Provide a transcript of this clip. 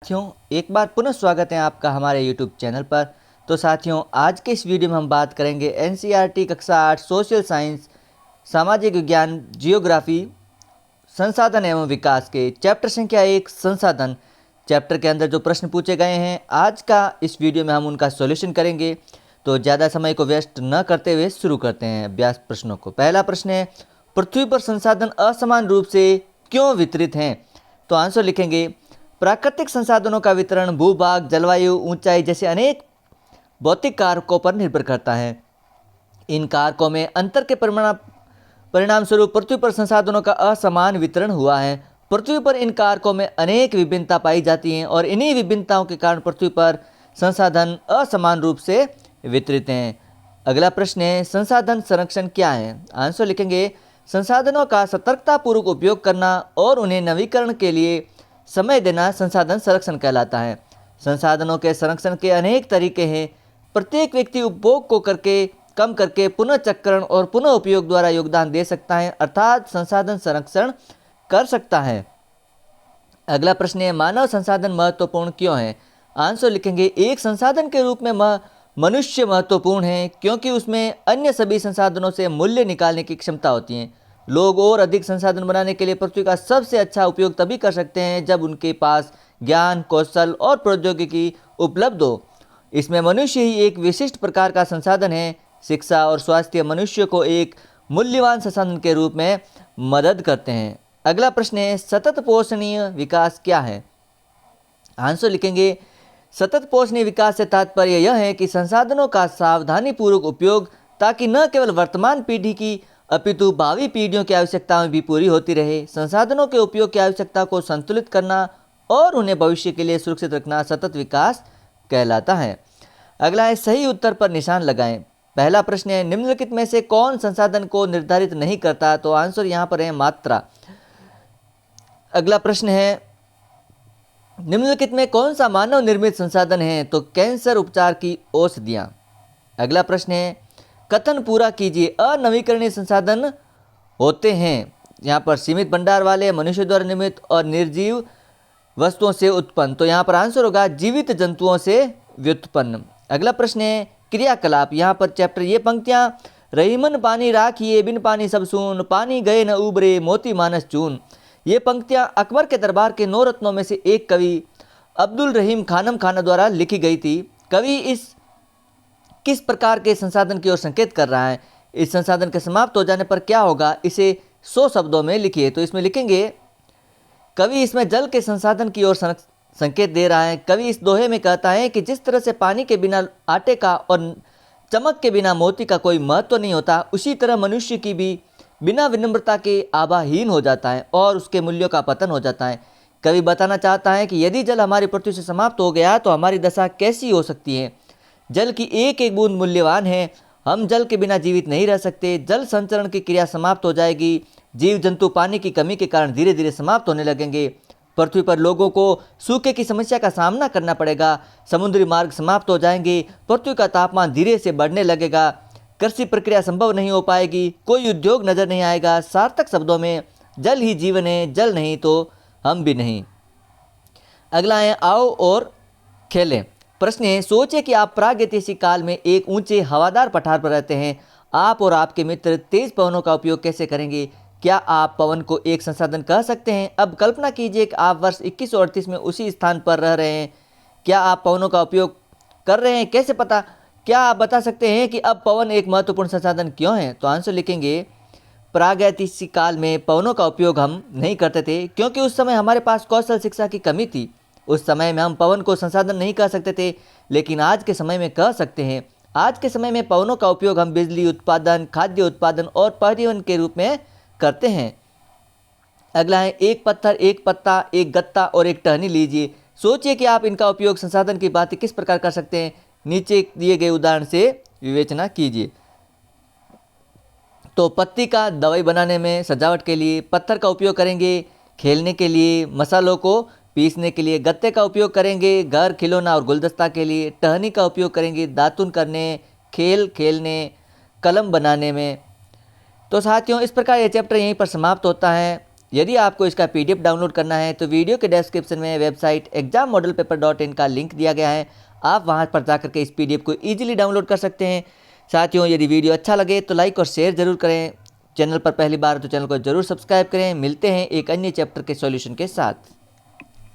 साथियों, एक बार पुनः स्वागत है आपका हमारे यूट्यूब चैनल पर। तो साथियों, आज के इस वीडियो में हम बात करेंगे एनसीईआरटी कक्षा 8 सोशल साइंस, सामाजिक विज्ञान, जियोग्राफी, संसाधन एवं विकास के चैप्टर संख्या 1 संसाधन चैप्टर के अंदर जो प्रश्न पूछे गए हैं, आज का इस वीडियो में हम उनका सॉल्यूशन करेंगे। तो ज़्यादा समय को वेस्ट न करते हुए शुरू करते हैं अभ्यास प्रश्नों को। पहला प्रश्न है, पृथ्वी पर संसाधन असमान रूप से क्यों वितरित हैं? तो आंसर लिखेंगे, प्राकृतिक संसाधनों का वितरण भूभाग, जलवायु, ऊंचाई जैसे अनेक भौतिक कारकों पर निर्भर करता है। इन कारकों में अंतर के परिणाम स्वरूप पृथ्वी पर संसाधनों का असमान वितरण हुआ है। पृथ्वी पर इन कारकों में अनेक विभिन्नता पाई जाती हैं और इन्हीं विभिन्नताओं के कारण पृथ्वी पर संसाधन असमान रूप से वितरित हैं। अगला प्रश्न है, संसाधन संरक्षण क्या है? आंसर लिखेंगे, संसाधनों का सतर्कतापूर्वक उपयोग करना और उन्हें नवीकरण के लिए समय देना संसाधन संरक्षण कहलाता है। संसाधनों के संरक्षण के अनेक तरीके हैं। प्रत्येक व्यक्ति उपभोग को कम करके पुनःचक्रण और पुनः उपयोग द्वारा योगदान दे सकता है, अर्थात संसाधन संरक्षण कर सकता है। अगला प्रश्न है, मानव संसाधन महत्वपूर्ण क्यों है? आंसर लिखेंगे, एक संसाधन के रूप में मनुष्य महत्वपूर्ण है क्योंकि उसमें अन्य सभी संसाधनों से मूल्य निकालने की क्षमता होती है। लोग और अधिक संसाधन बनाने के लिए पृथ्वी का सबसे अच्छा उपयोग तभी कर सकते हैं जब उनके पास ज्ञान, कौशल और प्रौद्योगिकी उपलब्ध हो। इसमें मनुष्य ही एक विशिष्ट प्रकार का संसाधन है। शिक्षा और स्वास्थ्य मनुष्य को एक मूल्यवान संसाधन के रूप में मदद करते हैं। अगला प्रश्न है, सतत पोषणीय विकास क्या है? आंसर लिखेंगे, सतत पोषणीय विकास से तात्पर्य यह है कि संसाधनों का सावधानीपूर्वक उपयोग ताकि न केवल वर्तमान पीढ़ी की अपितु भावी पीढ़ियों की आवश्यकताएं भी पूरी होती रहे। संसाधनों के उपयोग की आवश्यकता को संतुलित करना और उन्हें भविष्य के लिए सुरक्षित रखना सतत विकास कहलाता है। अगला है, सही उत्तर पर निशान लगाएं। पहला प्रश्न है, निम्नलिखित में से कौन संसाधन को निर्धारित नहीं करता? तो आंसर यहाँ पर है मात्रा। अगला प्रश्न है, निम्नलिखित में कौन सा मानव निर्मित संसाधन है? तो कैंसर उपचार की औषधियाँ। अगला प्रश्न है, कथन पूरा कीजिए। अनवीकरणीय संसाधन होते हैं यहाँ पर सीमित भंडार वाले, मनुष्य द्वारा निर्मित और निर्जीव वस्तुओं से उत्पन्न। तो यहाँ पर आंसर होगा जीवित जंतुओं से व्युत्पन्न। अगला प्रश्न है, क्रियाकलाप। यहाँ पर चैप्टर ये पंक्तियाँ, रहीमन पानी राखिए, बिन पानी सब सून, पानी गए न उबरे, मोती मानस चून। ये पंक्तियाँ अकबर के दरबार के 9 रत्नों में से एक कवि अब्दुल रहीम खानम खाना द्वारा लिखी गई थी। कवि इस किस प्रकार के संसाधन की ओर संकेत कर रहा है? इस संसाधन के समाप्त हो जाने पर क्या होगा? इसे 100 शब्दों में लिखिए। तो इसमें लिखेंगे, कवि इसमें जल के संसाधन की ओर संकेत दे रहा है। कवि इस दोहे में कहता है कि जिस तरह से पानी के बिना आटे का और चमक के बिना मोती का कोई महत्व नहीं होता, उसी तरह मनुष्य की भी बिना विनम्रता के आभाहीन हो जाता है और उसके मूल्यों का पतन हो जाता है। कवि बताना चाहता है कि यदि जल हमारी पृथ्वी से समाप्त हो गया तो हमारी दशा कैसी हो सकती है। जल की एक एक बूंद मूल्यवान है। हम जल के बिना जीवित नहीं रह सकते। जल संचरण की क्रिया समाप्त हो जाएगी। जीव जंतु पानी की कमी के कारण धीरे धीरे समाप्त होने लगेंगे। पृथ्वी पर लोगों को सूखे की समस्या का सामना करना पड़ेगा। समुद्री मार्ग समाप्त हो जाएंगे। पृथ्वी का तापमान धीरे से बढ़ने लगेगा। कृषि प्रक्रिया संभव नहीं हो पाएगी। कोई उद्योग नजर नहीं आएगा। सार्थक शब्दों में जल ही जीवन है, जल नहीं तो हम भी नहीं। अगला है, आओ और खेलें। प्रश्न है, सोचिए कि आप प्रागैतिहासिक काल में एक ऊंचे हवादार पठार पर रहते हैं। आप और आपके मित्र तेज पवनों का उपयोग कैसे करेंगे? क्या आप पवन को एक संसाधन कह सकते हैं? अब कल्पना कीजिए कि आप वर्ष 2138 में उसी स्थान पर रह रहे हैं। क्या आप पवनों का उपयोग कर रहे हैं? कैसे पता? क्या आप बता सकते हैं कि अब पवन एक महत्वपूर्ण संसाधन क्यों है? तो आंसर लिखेंगे, प्रागैतिहासिक काल में पवनों का उपयोग हम नहीं करते थे क्योंकि उस समय हमारे पास कौशल शिक्षा की कमी थी। उस समय में हम पवन को संसाधन नहीं कह सकते थे, लेकिन आज के समय में कह सकते हैं। आज के समय में पवनों का उपयोग हम बिजली उत्पादन, खाद्य उत्पादन और परिवहन के रूप में करते हैं। अगला है, एक पत्थर, एक पत्ता, एक गत्ता और एक टहनी लीजिए। सोचिए कि आप इनका उपयोग संसाधन की बातें किस प्रकार कर सकते हैं। नीचे दिए गए उदाहरण से विवेचना कीजिए। तो पत्ती का दवाई बनाने में, सजावट के लिए। पत्थर का उपयोग करेंगे खेलने के लिए, मसालों को पीसने के लिए। गत्ते का उपयोग करेंगे घर, खिलौना और गुलदस्ता के लिए। टहनी का उपयोग करेंगे दातुन करने, खेल खेलने, कलम बनाने में। तो साथियों, इस प्रकार ये चैप्टर यहीं पर समाप्त होता है। यदि आपको इसका PDF डाउनलोड करना है तो वीडियो के डिस्क्रिप्शन में वेबसाइट exammodelpaper.in का लिंक दिया गया है। आप वहां पर जाकर के इस PDF को ईजिली डाउनलोड कर सकते हैं। साथियों, यदि वीडियो अच्छा लगे तो लाइक और शेयर ज़रूर करें। चैनल पर पहली बार तो चैनल को ज़रूर सब्सक्राइब करें। मिलते हैं एक अन्य चैप्टर के सॉल्यूशन के साथ।